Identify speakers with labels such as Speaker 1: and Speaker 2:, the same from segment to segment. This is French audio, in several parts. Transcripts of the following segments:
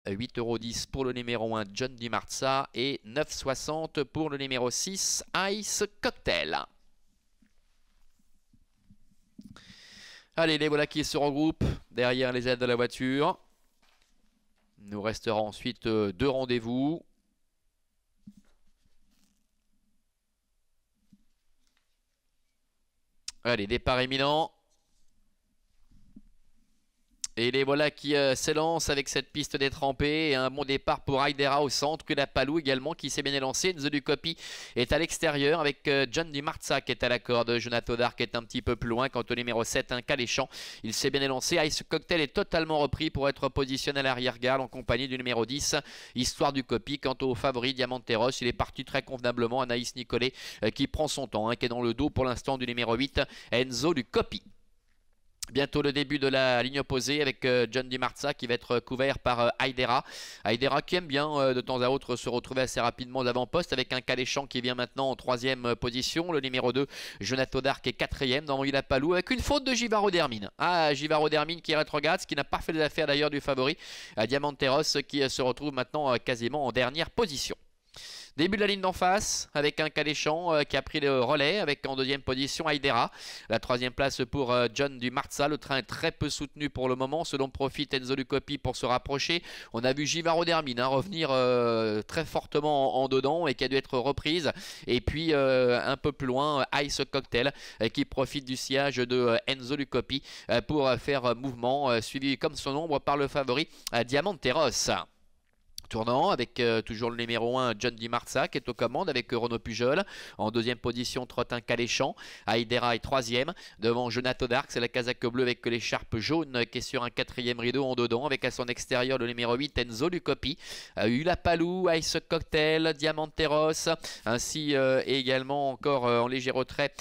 Speaker 1: 8,10 € pour le numéro 1, John Di Marza, et 9,60 € pour le numéro 6, Ice Cocktail. Allez, les voilà qui se regroupent derrière les ailes de la voiture. Il nous restera ensuite 2 rendez-vous. Allez, départ imminent. Et les voilà qui s'élancent avec cette piste détrempée. Et un bon départ pour Aidera au centre. Kulapaloo également qui s'est bien élancé. Enzo du Copy est à l'extérieur avec John Di Marza qui est à la corde. Jonathan Dark est un petit peu plus loin. Quant au numéro 7, un Caléchamp, il s'est bien élancé. Ice Cocktail est totalement repris pour être positionné à l'arrière-garde en compagnie du numéro 10, Histoire du Copy. Quant au favori Diamanteros, il est parti très convenablement. Anaïs Nicolet qui prend son temps, qui est dans le dos pour l'instant du numéro 8, Enzo du Copy. Bientôt le début de la ligne opposée avec John Di Marza qui va être couvert par Aidera. Aidera qui aime bien de temps à autre se retrouver assez rapidement aux avant-postes avec un Caléchamp qui vient maintenant en 3e position. Le numéro 2, Jonathan Dark, est 4e dans Kulapaloo avec une faute de Givaro Dermine. Givaro Dermine qui rétrograde, ce qui n'a pas fait les affaires d'ailleurs du favori Diamanteros qui se retrouve maintenant quasiment en dernière position. Début de la ligne d'en face avec un Caléchamp qui a pris le relais avec en 2e position Aidera. La 3e place pour John Di Marza. Le train est très peu soutenu pour le moment, ce dont profite Enzo du Copy pour se rapprocher. On a vu Givaro Dermine revenir très fortement en dedans et qui a dû être reprise. Et puis un peu plus loin, Ice Cocktail qui profite du sillage de Enzo du Copy pour faire mouvement, suivi comme son ombre par le favori Diamanteros. Tournant avec toujours le numéro 1, John Di Marza qui est aux commandes avec Renaud Pujol. En 2e position, trotte un Caléchamp. Aidera est 3e. Devant Jonathan Dark, c'est la casaque bleue avec l'écharpe jaune qui est sur un 4e rideau en dedans. Avec à son extérieur le numéro 8, Enzo du Copy. Kulapaloo, Ice Cocktail, Diamanteros. Ainsi également encore en léger retrait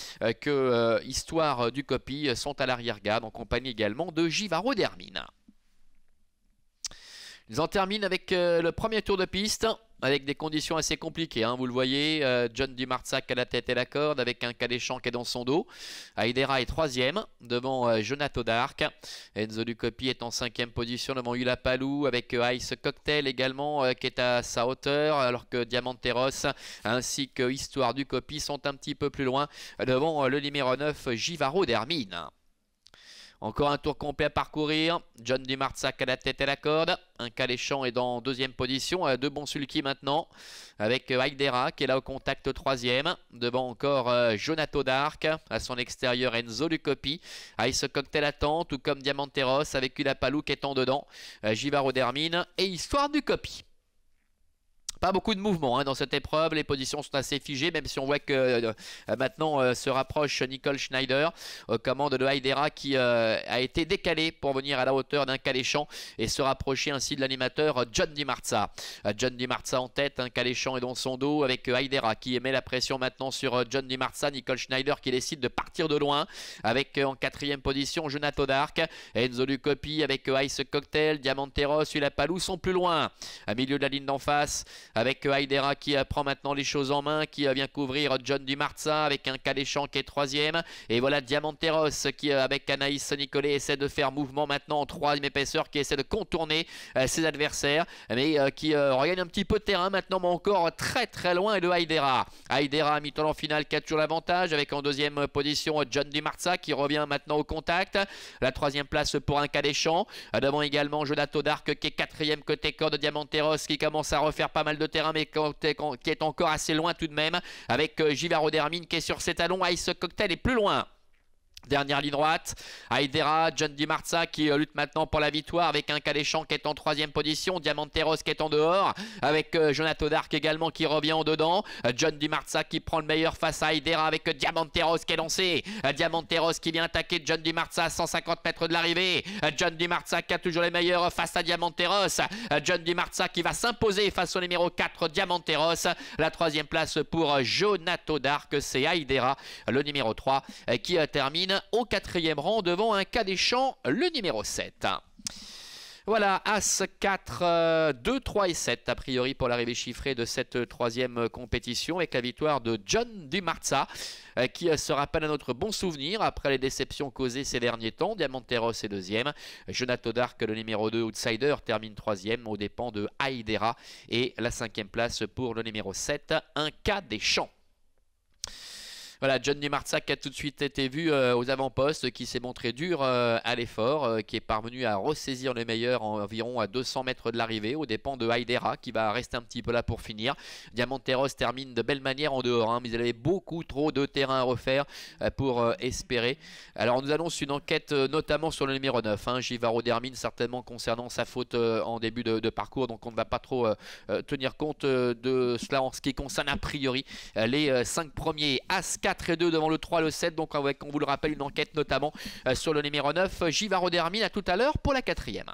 Speaker 1: que Histoire du Copy sont à l'arrière-garde en compagnie également de Givaro Dermine. Ils en terminent avec le premier tour de piste avec des conditions assez compliquées. Vous le voyez, John Di Marza à la tête et la corde avec un Caléchamp qui est dans son dos. Aidera est 3e devant Jonathan Dark. Enzo du Copy est en 5e position devant Kulapaloo avec Ice Cocktail également qui est à sa hauteur. Alors que Diamanteros ainsi que Histoire du Copy sont un petit peu plus loin devant le numéro 9, Givaro Dermine. Encore un tour complet à parcourir. John Di Marza à la tête et la corde. Un Caléchamp est dans 2e position. 2 bons sulky maintenant. Avec Aidera qui est là au contact 3e. Devant encore Jonathan Dark. À son extérieur Enzo du Copy. Ice Cocktail attend. Tout comme Diamanteros avec Kulapaloo qui est en dedans. Givaro Dermine et Histoire du Copy. Pas beaucoup de mouvement dans cette épreuve, les positions sont assez figées, même si on voit que maintenant se rapproche Nicole Schneider aux commandes de Aidera qui a été décalé pour venir à la hauteur d'un Caléchamp et se rapprocher ainsi de l'animateur John Di Marza. John Di Marza en tête, un Caléchamp est dans son dos avec Aidera qui met la pression maintenant sur John Di Marza. Nicole Schneider qui décide de partir de loin avec en 4e position Jonathan Dark. Enzo du Copy avec Ice Cocktail, Diamanteros, Kulapaloo sont plus loin. À milieu de la ligne d'en face, avec Aidera qui prend maintenant les choses en main, qui vient couvrir John Di Marza avec un Caléchamp qui est 3e. Et voilà Diamanteros qui avec Anaïs Nicolet essaie de faire mouvement maintenant en 3e épaisseur, qui essaie de contourner ses adversaires, mais qui regagne un petit peu de terrain maintenant, mais encore très très loin de Aidera. Aidera à mi-temps en finale qui a toujours l'avantage avec en 2e position John Di Marza qui revient maintenant au contact. La 3e place pour un Caléchamp. Devant également Jonathan Dark qui est 4e côté corde, Diamanteros qui commence à refaire pas mal de terrain mais qui est encore assez loin tout de même avec Givaro Dermine qui est sur ses talons. Ice Cocktail est plus loin. Dernière ligne droite, Aidera, John Di Marza qui lutte maintenant pour la victoire avec un Caléchamp qui est en 3e position, Diamanteros qui est en dehors avec Jonathan Dark également qui revient en dedans. John Di Marza qui prend le meilleur face à Aidera avec Diamanteros qui est lancé. Diamanteros qui vient attaquer John Di Marza à 150 mètres de l'arrivée. John Di Marza qui a toujours les meilleurs face à Diamanteros. John Di Marza qui va s'imposer face au numéro 4 Diamanteros. La 3e place pour Jonathan Dark, c'est Aidera, le numéro 3 qui termine au 4e rang devant un Caléchamp, le numéro 7. Voilà, As 4, 2, 3 et 7 a priori pour l'arrivée chiffrée de cette troisième compétition avec la victoire de John Di Marza qui se rappelle à notre bon souvenir après les déceptions causées ces derniers temps. Diamanteros est deuxième, Jonathan Dark le numéro 2 outsider termine troisième aux dépens de Haidera et la cinquième place pour le numéro 7, un cas des champs. Voilà, John Di Marza qui a tout de suite été vu aux avant-postes, qui s'est montré dur à l'effort, qui est parvenu à ressaisir le meilleur environ à 200 mètres de l'arrivée, aux dépens de Haidera qui va rester un petit peu là pour finir. Diamanteros termine de belle manière en dehors, mais il avait beaucoup trop de terrain à refaire pour espérer. Alors on nous annonce une enquête notamment sur le numéro 9, Givaro Dermine, certainement concernant sa faute en début de parcours, donc on ne va pas trop tenir compte de cela en ce qui concerne a priori les 5 premiers. As 4 et 2 devant le 3 et le 7, donc avec, on vous le rappelle, une enquête notamment sur le numéro 9, Givaro Dermine. À tout à l'heure pour la quatrième.